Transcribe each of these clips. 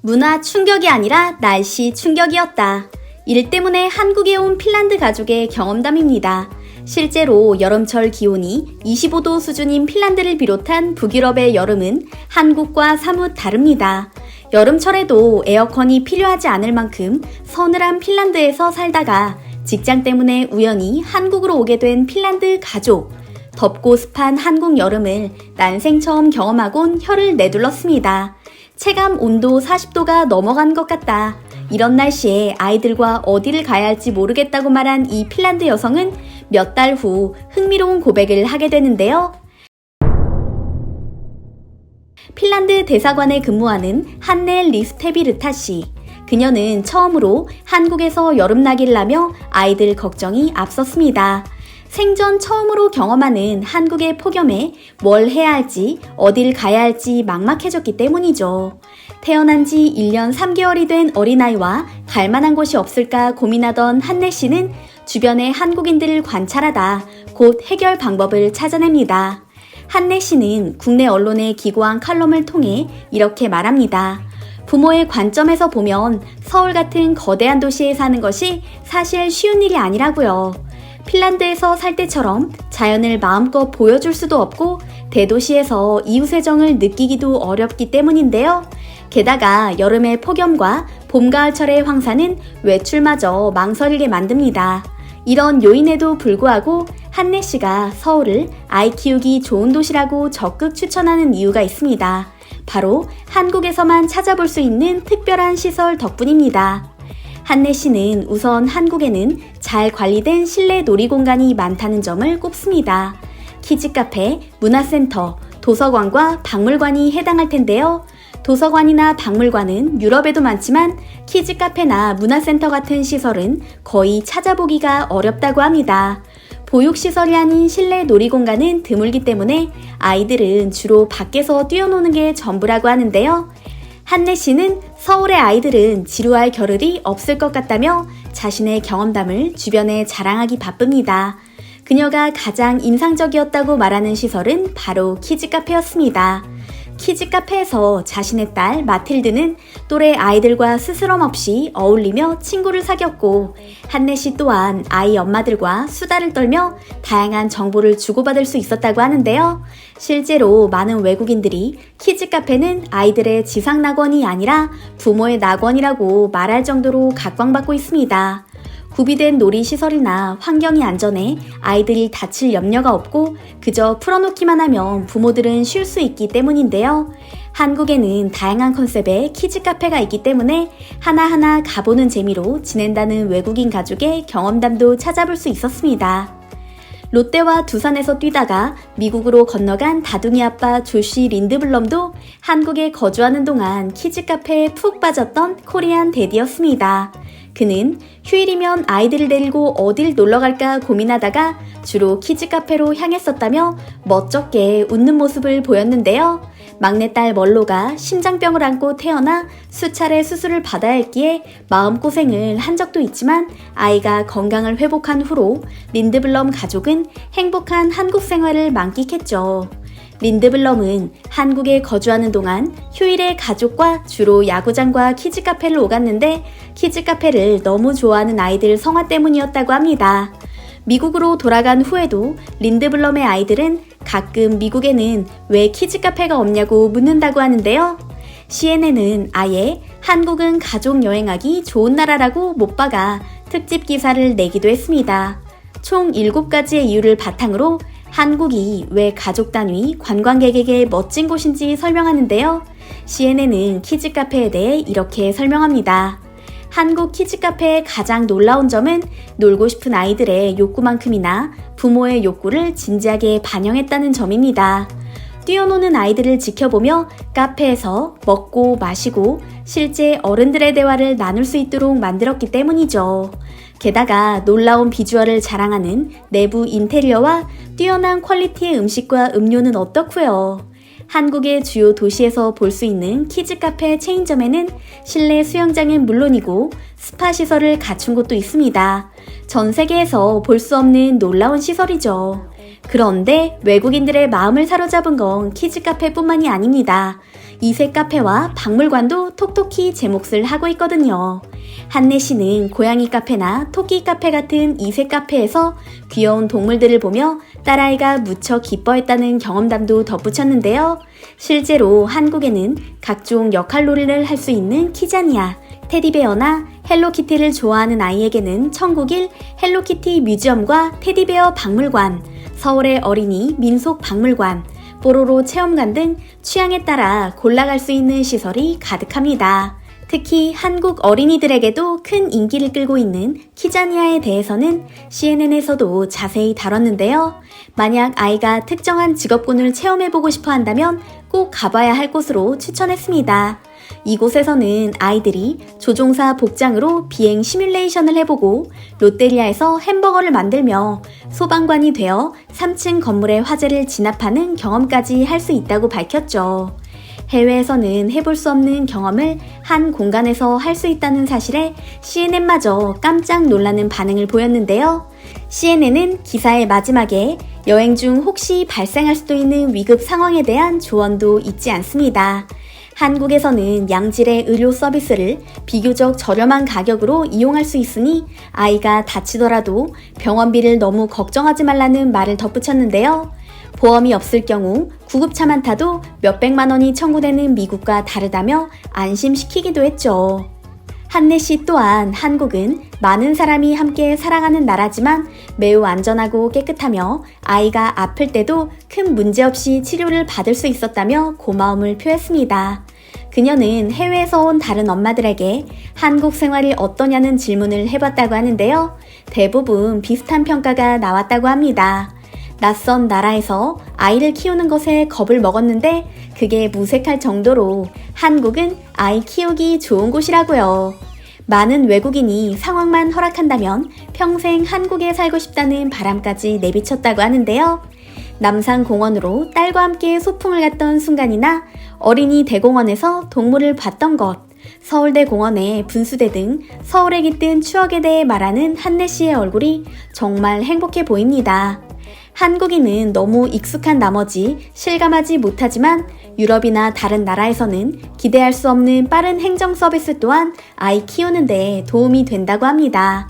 문화 충격이 아니라 날씨 충격이었다. 일 때문에 한국에 온 핀란드 가족의 경험담입니다. 실제로 여름철 기온이 25도 수준인 핀란드를 비롯한 북유럽의 여름은 한국과 사뭇 다릅니다. 여름철에도 에어컨이 필요하지 않을 만큼 서늘한 핀란드에서 살다가 직장 때문에 우연히 한국으로 오게 된 핀란드 가족. 덥고 습한 한국 여름을 난생 처음 경험하곤 혀를 내둘렀습니다. 체감 온도 40도가 넘어간 것 같다. 이런 날씨에 아이들과 어디를 가야 할지 모르겠다고 말한 이 핀란드 여성은 몇 달 후 흥미로운 고백을 하게 되는데요. 핀란드 대사관에 근무하는 한네 리스테비르타 씨. 그녀는 처음으로 한국에서 여름나기를 아이들 걱정이 앞섰습니다. 생전 처음으로 경험하는 한국의 폭염에 뭘 해야 할지 어딜 가야 할지 막막해졌기 때문이죠. 태어난 지 1년 3개월이 된 어린아이와 갈 만한 곳이 없을까 고민하던 한네 씨는 주변의 한국인들을 관찰하다 곧 해결 방법을 찾아냅니다. 한네 씨는 국내 언론에 기고한 칼럼을 통해 이렇게 말합니다. 부모의 관점에서 보면 서울 같은 거대한 도시에 사는 것이 사실 쉬운 일이 아니라고요. 핀란드에서 살 때처럼 자연을 마음껏 보여줄 수도 없고 대도시에서 이웃의 정을 느끼기도 어렵기 때문인데요. 게다가 여름의 폭염과 봄, 가을철의 황사는 외출마저 망설이게 만듭니다. 이런 요인에도 불구하고 한네 씨가 서울을 아이 키우기 좋은 도시라고 적극 추천하는 이유가 있습니다. 바로 한국에서만 찾아볼 수 있는 특별한 시설 덕분입니다. 한네 씨는 우선 한국에는 잘 관리된 실내 놀이공간이 많다는 점을 꼽습니다. 키즈카페, 문화센터, 도서관과 박물관이 해당할 텐데요. 도서관이나 박물관은 유럽에도 많지만 키즈카페나 문화센터 같은 시설은 거의 찾아보기가 어렵다고 합니다. 보육시설이 아닌 실내 놀이공간은 드물기 때문에 아이들은 주로 밖에서 뛰어노는 게 전부라고 하는데요. 한네 씨는 서울의 아이들은 지루할 겨를이 없을 것 같다며 자신의 경험담을 주변에 자랑하기 바쁩니다. 그녀가 가장 인상적이었다고 말하는 시설은 바로 키즈카페였습니다. 키즈카페에서 자신의 딸 마틸드는 또래 아이들과 스스럼 없이 어울리며 친구를 사귀었고 한네 씨 또한 아이 엄마들과 수다를 떨며 다양한 정보를 주고받을 수 있었다고 하는데요. 실제로 많은 외국인들이 키즈카페는 아이들의 지상낙원이 아니라 부모의 낙원이라고 말할 정도로 각광받고 있습니다. 구비된 놀이시설이나 환경이 안전해 아이들이 다칠 염려가 없고 그저 풀어놓기만 하면 부모들은 쉴 수 있기 때문인데요. 한국에는 다양한 컨셉의 키즈카페가 있기 때문에 하나하나 가보는 재미로 지낸다는 외국인 가족의 경험담도 찾아볼 수 있었습니다. 롯데와 두산에서 뛰다가 미국으로 건너간 다둥이 아빠 조시 린드블럼도 한국에 거주하는 동안 키즈카페에 푹 빠졌던 코리안 데디였습니다. 그는 휴일이면 아이들을 데리고 어딜 놀러갈까 고민하다가 주로 키즈카페로 향했었다며 멋쩍게 웃는 모습을 보였는데요. 막내딸 멀로가 심장병을 앓고 태어나 수차례 수술을 받아야 했기에 마음고생을 한 적도 있지만 아이가 건강을 회복한 후로 린드블럼 가족은 행복한 한국 생활을 만끽했죠. 린드블럼은 한국에 거주하는 동안 휴일에 가족과 주로 야구장과 키즈카페를 오갔는데 키즈카페를 너무 좋아하는 아이들 성화 때문이었다고 합니다. 미국으로 돌아간 후에도 린드블럼의 아이들은 가끔 미국에는 왜 키즈카페가 없냐고 묻는다고 하는데요. CNN은 아예 한국은 가족 여행하기 좋은 나라라고 못 박아 특집 기사를 내기도 했습니다. 총 7가지의 이유를 바탕으로 한국이 왜 가족 단위 관광객에게 멋진 곳인지 설명하는데요. CNN은 키즈카페에 대해 이렇게 설명합니다. 한국 키즈카페의 가장 놀라운 점은 놀고 싶은 아이들의 욕구만큼이나 부모의 욕구를 진지하게 반영했다는 점입니다. 뛰어노는 아이들을 지켜보며 카페에서 먹고 마시고 실제 어른들의 대화를 나눌 수 있도록 만들었기 때문이죠. 게다가 놀라운 비주얼을 자랑하는 내부 인테리어와 뛰어난 퀄리티의 음식과 음료는 어떻고요? 한국의 주요 도시에서 볼 수 있는 키즈카페 체인점에는 실내 수영장은 물론이고 스파 시설을 갖춘 곳도 있습니다. 전 세계에서 볼 수 없는 놀라운 시설이죠. 그런데 외국인들의 마음을 사로잡은 건 키즈카페뿐만이 아닙니다. 이색 카페와 박물관도 톡톡히 제 몫을 하고 있거든요. 한내 씨는 고양이 카페나 토끼 카페 같은 이색 카페에서 귀여운 동물들을 보며 딸아이가 무척 기뻐했다는 경험담도 덧붙였는데요. 실제로 한국에는 각종 역할놀이를 할 수 있는 키자니아, 테디베어나 헬로키티를 좋아하는 아이에게는 천국일 헬로키티 뮤지엄과 테디베어 박물관, 서울의 어린이 민속 박물관, 뽀로로 체험관 등 취향에 따라 골라갈 수 있는 시설이 가득합니다. 특히 한국 어린이들에게도 큰 인기를 끌고 있는 키자니아에 대해서는 CNN에서도 자세히 다뤘는데요. 만약 아이가 특정한 직업군을 체험해보고 싶어 한다면 꼭 가봐야 할 곳으로 추천했습니다. 이곳에서는 아이들이 조종사 복장으로 비행 시뮬레이션을 해보고 롯데리아에서 햄버거를 만들며 소방관이 되어 3층 건물의 화재를 진압하는 경험까지 할 수 있다고 밝혔죠. 해외에서는 해볼 수 없는 경험을 한 공간에서 할 수 있다는 사실에 CNN마저 깜짝 놀라는 반응을 보였는데요. CNN은 기사의 마지막에 여행 중 혹시 발생할 수도 있는 위급 상황에 대한 조언도 잊지 않습니다. 한국에서는 양질의 의료 서비스를 비교적 저렴한 가격으로 이용할 수 있으니 아이가 다치더라도 병원비를 너무 걱정하지 말라는 말을 덧붙였는데요. 보험이 없을 경우 구급차만 타도 몇백만 원이 청구되는 미국과 다르다며 안심시키기도 했죠. 한내 씨 또한 한국은 많은 사람이 함께 살아가는 나라지만 매우 안전하고 깨끗하며 아이가 아플 때도 큰 문제 없이 치료를 받을 수 있었다며 고마움을 표했습니다. 그녀는 해외에서 온 다른 엄마들에게 한국 생활이 어떠냐는 질문을 해봤다고 하는데요. 대부분 비슷한 평가가 나왔다고 합니다. 낯선 나라에서 아이를 키우는 것에 겁을 먹었는데 그게 무색할 정도로 한국은 아이 키우기 좋은 곳이라고요. 많은 외국인이 상황만 허락한다면 평생 한국에 살고 싶다는 바람까지 내비쳤다고 하는데요. 남산공원으로 딸과 함께 소풍을 갔던 순간이나 어린이 대공원에서 동물을 봤던 것, 서울대 공원의 분수대 등 서울에 깃든 추억에 대해 말하는 한내 씨의 얼굴이 정말 행복해 보입니다. 한국인은 너무 익숙한 나머지 실감하지 못하지만 유럽이나 다른 나라에서는 기대할 수 없는 빠른 행정 서비스 또한 아이 키우는 데 도움이 된다고 합니다.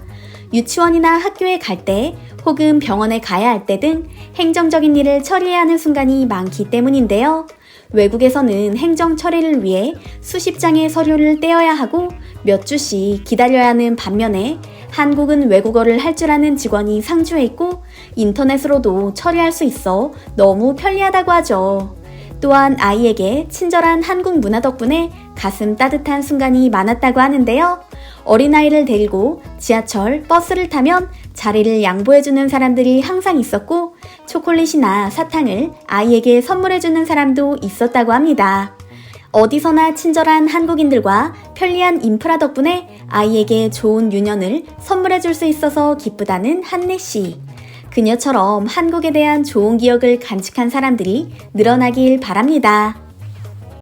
유치원이나 학교에 갈 때 혹은 병원에 가야 할 때 등 행정적인 일을 처리해야 하는 순간이 많기 때문인데요. 외국에서는 행정 처리를 위해 수십 장의 서류를 떼어야 하고 몇 주씩 기다려야 하는 반면에 한국은 외국어를 할 줄 아는 직원이 상주해 있고 인터넷으로도 처리할 수 있어 너무 편리하다고 하죠. 또한 아이에게 친절한 한국 문화 덕분에 가슴 따뜻한 순간이 많았다고 하는데요. 어린아이를 데리고 지하철, 버스를 타면 자리를 양보해주는 사람들이 항상 있었고 초콜릿이나 사탕을 아이에게 선물해주는 사람도 있었다고 합니다. 어디서나 친절한 한국인들과 편리한 인프라 덕분에 아이에게 좋은 유년을 선물해줄 수 있어서 기쁘다는 한내 씨. 그녀처럼 한국에 대한 좋은 기억을 간직한 사람들이 늘어나길 바랍니다.